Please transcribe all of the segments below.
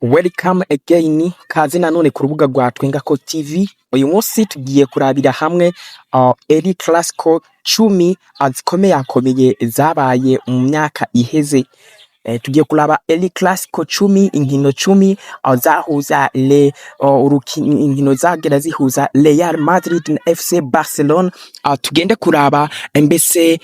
Welcome again, kaze nanone ku rubuga rwa Twengako TV. Uyu munsi tugiye kurabira hamwe eri classico 10 akomeye zabaye mu myaka iheze. Tugiye kuraba eri classico 10 inkino 10 zahuza inkino zagera zihuza Real Madrid na FC Barcelona. Tugende kuraba mbese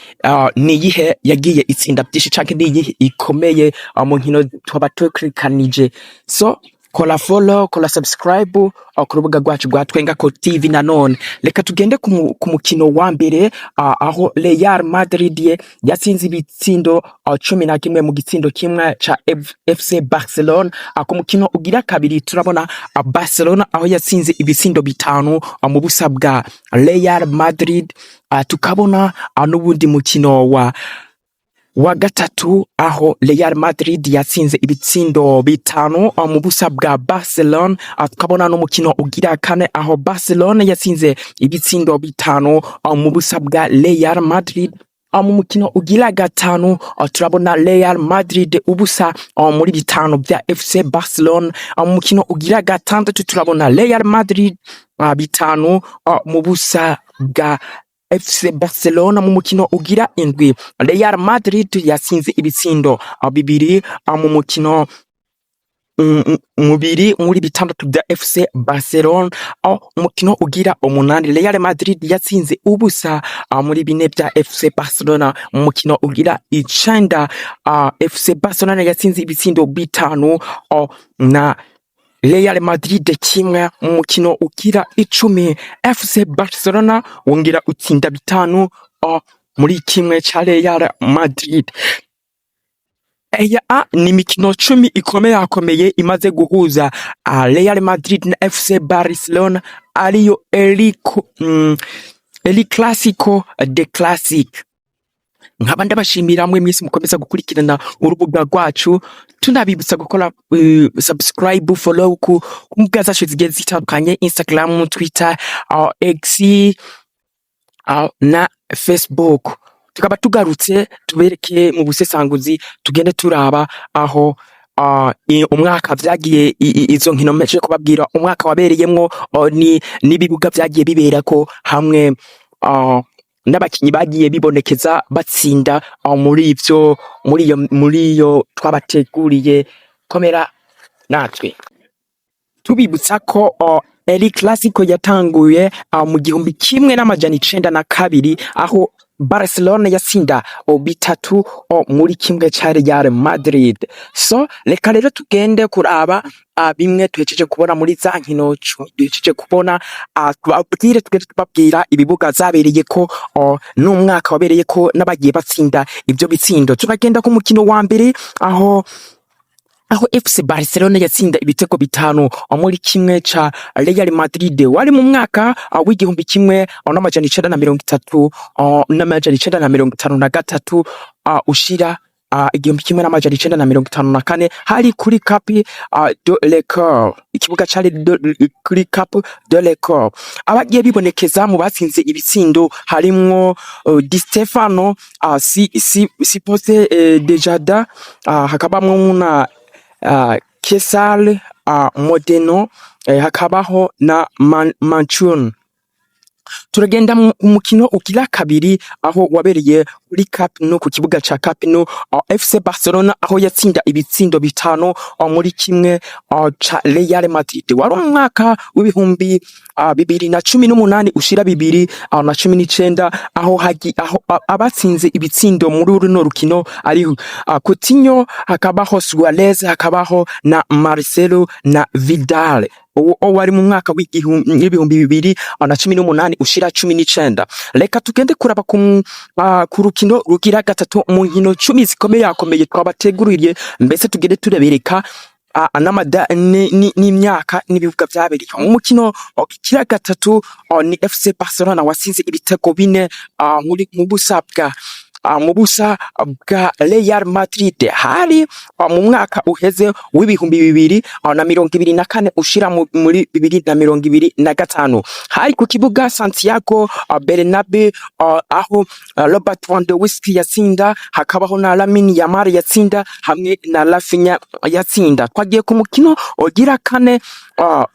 niyihe yagiye itsinda byinshi canke niyihe ikomeye mu nkino twaba tukrikanije. So kola follow, kola subscribe ku rubuga rwacu rwa Twengako TV. Nanone reka tugende ku mukino wa mbere aho Real Madrid yatsinze ibitsindo 11 mu gitsindo kimwe ca FC Barcelona. Ku mukino ugira kabiri turabona Barcelona aho yatsinze ibitsindo 5 mu busa bwa Real Madrid. Tukabona n'ubundi mukino wa gatatu aho Real Madrid yatsinze ibitsindo 5 mu busa bwa Barcelona. Tukabona n'umukino ugira kane aho Barcelona yatsinze ibitsindo 5 mu busa bwa Real Madrid. Mu mukino ugira gatanu turabona Real Madrid ubusa muri 5 bya FC Barcelona. Mu mukino ugira gatandatu turabona Real Madrid 5 mu busa bwa FC Barcelona. Mu mukino ugira indwi Real Madrid yatsinze ibitsindo 2 mu mukino muri 6 bya FC Barcelona. Umukino ugira umunani Real Madrid yatsinze ubusa muri 4 bya FC Barcelona. Mu mukino ugira 9 FC Barcelona yatsinze ibitsindo 5 na Real Madrid kimwe. Mu mukino ugira 10 FC Barcelona wongera utsinda 5 muri kimwe cha Real Madrid. Ni mikino 10 ikomeye imaze guhuza Real Madrid na FC Barcelona, ariyo eri classico de classique. Nkaba ndabashimira mwe mwese mukomeza gukurikirana urubuga rwacu, tunabibutsa gukora subscribe, follow ku mbuga zacu zigiye zitandukanye, Instagram, Twitter, X na Facebook. Tukaba tugarutse tubereke mu busesanguzi, tugende turaba aho umwaka vyagiye izo nkino meje kubabwira umwaka wabereyemwo n'ibibuga vyagiye biberako hamwe n'abakinyi bagiye bibonekeza batsinda muri iyo twabateguriye. Komera natwe tubibutsa ko eri classico yatanguye mu 1992 aho Barcelona yatsinda 3 muri kimwe ca Real Madrid. So reka rero tugende kuraba bimwe tuhejeje kubona muri za nkino tuhejeje kubona, tugende tubabwira ibibuga zabereye ko n'umwaka wabereye ko n'abagiye batsinda ibyo bitsindo. Turagenda ku mukino wa mbere aho FC Barcelona yatsinda ibitego 5 muri kimwe ca Real Madrid. Wari mu mwaka w'igihumbi kimwe n'amajana 953 ushira igihumbi kimwe n'amajana 954 hari kuri Cap de l'École, ikibuga cari kuri Cap de l'École. Abagiye bibonekeza mu batsinze ibitsindo harimwo Di Stefano, si pose de Jada, hakabamwo na Kesal, Modeno, hakabaho na Manchun. Turagenda mu mukino ugira kabiri aho wabereye kuri Camp Nou, ku kibuga ca Camp Nou. FC Barcelona aho yatsinda ibitsindo 5 muri kimwe ca Real Madrid. Wari umwaka w'ibihumbi 2018 ushira 2019 aho abatsinze ibitsindo muri runo rukino ari Coutinho, hakabaho Suarez, hakabaho na Marcelo na Vidal. Wari mu mwaka w'ibihumbi 2018 ushira 19. Reka tugende kuraba ku rukino rugira gatatu mu nkino 10 zikomeye twabateguriye, mbese tugende turebereka n'imyaka n'ibibuga vyabereye. Mu mukino ugira gatatu ni FC Barcelona wasinze ibitego 4 mu busa bwa mu busa bwa Real Madrid hari mu mwaka uheze w'ibihumbi bibiri na mirongo ibiri na kane ushira muri bibiri na mirongo ibiri na gatanu hari ku kibuga Santiago Bernabeu aho Robert Lewandowski yatsinda hakabaho na Lamine Yamal yatsinda hamwe na Rafinha yatsinda. Twagiye ku mukino ugira kane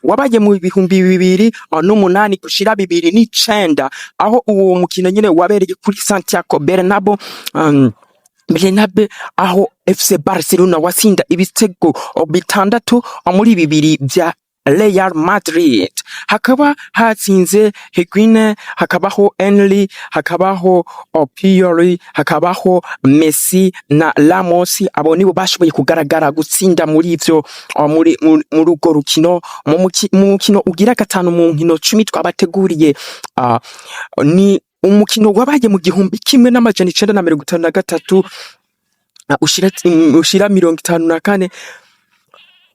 wabaye mu bihumbi bibiri n'umunani gushira bibiri n'icenda aho uwo mukino nyene wabereye kuri Santiago Bernabeu aho FC Barcelona watsinda ibitego bitandatu muri bibiri bya Real Madrid. Hakaba hatsinze Higuain, hakabaho Henry, hakabaho Pioli, hakabaho Messi na Ramos. Abo nibo bashoboye kugaragara gutsinda muri ivyo muri ugo rukino. Mu mukino ugira gatanu mu nkino 10 twabateguriye ni umukino wabaye mu gihumbi kimwe n'amajana 953 ushira 54.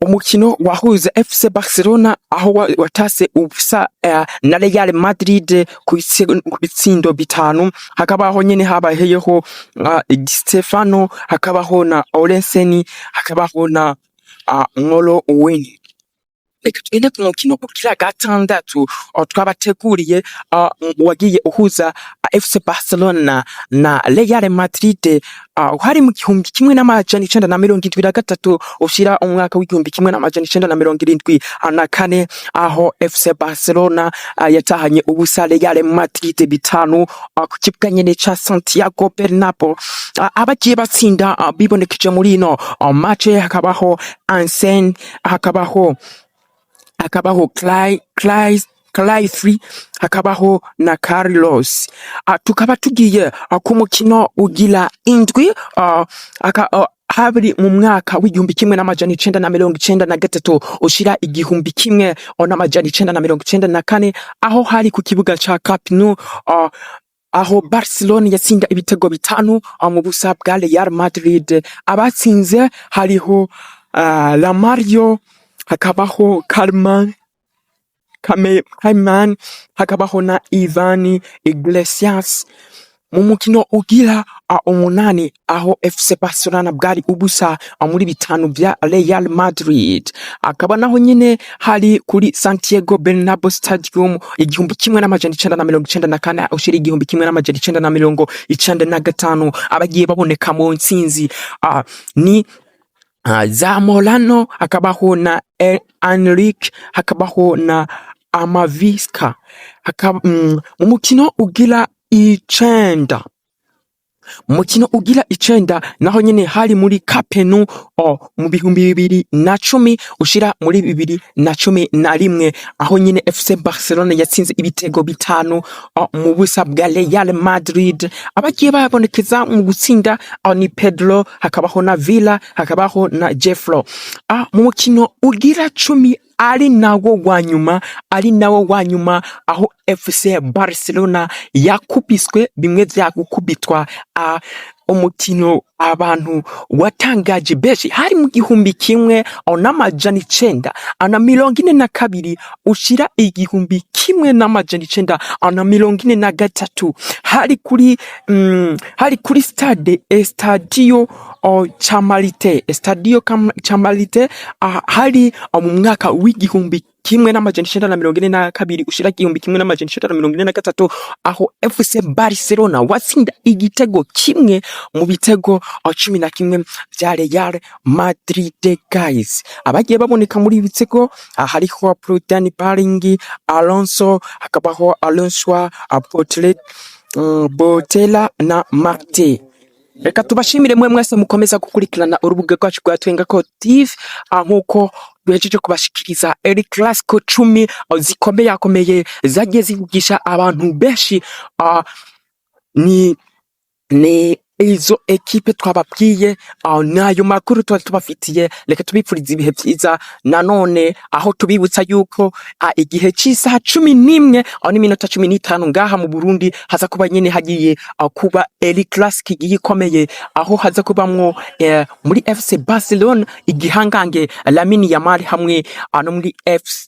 Umukino wahuza FC Barcelona aho watase ubusa na Real Madrid ku bitsindo bitanu. Hakabaho nyene habayeho Stefano, hakabaho na Olenseni, hakabaho na Ngolo Weni. Reka tugende ku mukino ugira gatandatu twabateguriye wagiye uhuza FC Barcelona na Real Madrid hari mu gihumbi kimwe n'amajana 973 ushira umwaka w'igihumbi kimwe n'amajana 974 aho FC Barcelona yatahanye ubusa Real Madrid bitanu ku kibuga nyene ca Santiago Bernabeu. Abagiye batsinda bibonekeje muri ino match hakabaho Ansen, hakabaho Clay, hakabaho na Carlos. Tukaba tugiye ku mukino ugira indwi habiri mu mwaka w'igihumbi kimwe n'amajana 993 ushira igihumbi kimwe n'amajana 994 aho hari ku kibuga ca Camp Nou aho Barcelona yatsinda ibitego bitanu mu busa bwa Real Madrid. Abatsinze hariho Mario, hakabaho Kayman, hakabaho na Ivan Iglesias. Mu mukino ugira umunani aho FC Barcelona bwari ubusa muri bitanu bya Real Madrid. Akaba naho nyine hari kuri Santiago Bernabeu Stadium igihumbi kimwe n'amajana 994 ushira igihumbi kimwe n'amajana 995 abagiye baboneka mu ntsinzi ni Zamorano, hakabaho na Enrique, hakabaho na Amaviska. Mu mukino ugira icenda naho nyene hari muri Camp Nou mu bihumbi bibiri na 10 ushira muri bibiri na 11 aho nyene FC Barcelona yatsinze ibitego bitanu mu busa bwa Real Madrid. Abagiye babonekeza mu gutsinda ni Pedro, hakabaho na Villa, hakabaho na Jeffro. Mu mukino ugira 10 ari nawo wa nyuma aho FC Barcelona yakubiswe bimwe vya gukubitwa umukino abantu watangaje beshi hari mu gihumbi kimwe n'amajana 942 ushira igihumbi kimwe n'amajana 943 hari kuri Estadio Chamalite hari mu mwaka w'igihumbi kimwe n'amajana 942 ushira igihumbi kimwe n'amajana 943 aho FC Barcelona watsinda igitego kimwe mu bitego 11 vya Real Madrid. Guys, abagiye baboneka muri ibitego hariho Prudani Baringi, Alonso, hakabaho Alonso, Botella na Marte. Reka tubashimire mwese mukomeza gukurikirana urubuga rwacu rwa Twengako TV nkuko duhejeje kubashikiriza El Clasico 10 zikomeye zagiye zivugisha abantu benshi ni izo ekipe twababwiye nayo makuru tubafitiye. Reka tubipfuriza ibihe byiza nanone aho tubibutsa yuko igihe cy'isaha 11 n'iminota 15 ngaha mu Burundi haza kuba nyene hagiye kuba El Clasico ikomeye aho haza kubamwo muri FC Barcelona igihangange Lamine Yamal hamwe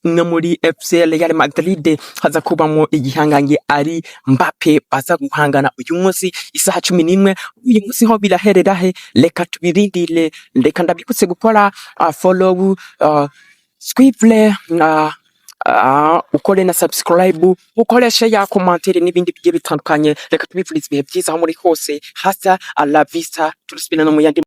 no muri FC Real Madrid haza kubamwo igihangange ari Mbappe baza guhangana uyu munsi isaha 11 uyu munsi ho biraherera he? Reka tubirindire, reka ndabibutse gukora follow, suivre, ukore na subscribe, ukoreshe ya commentaire n'ibindi bigiye bitandukanye. Reka tubifurize ibihe byiza aho muri hose. Hasta a la vista, turasubirana mu yandi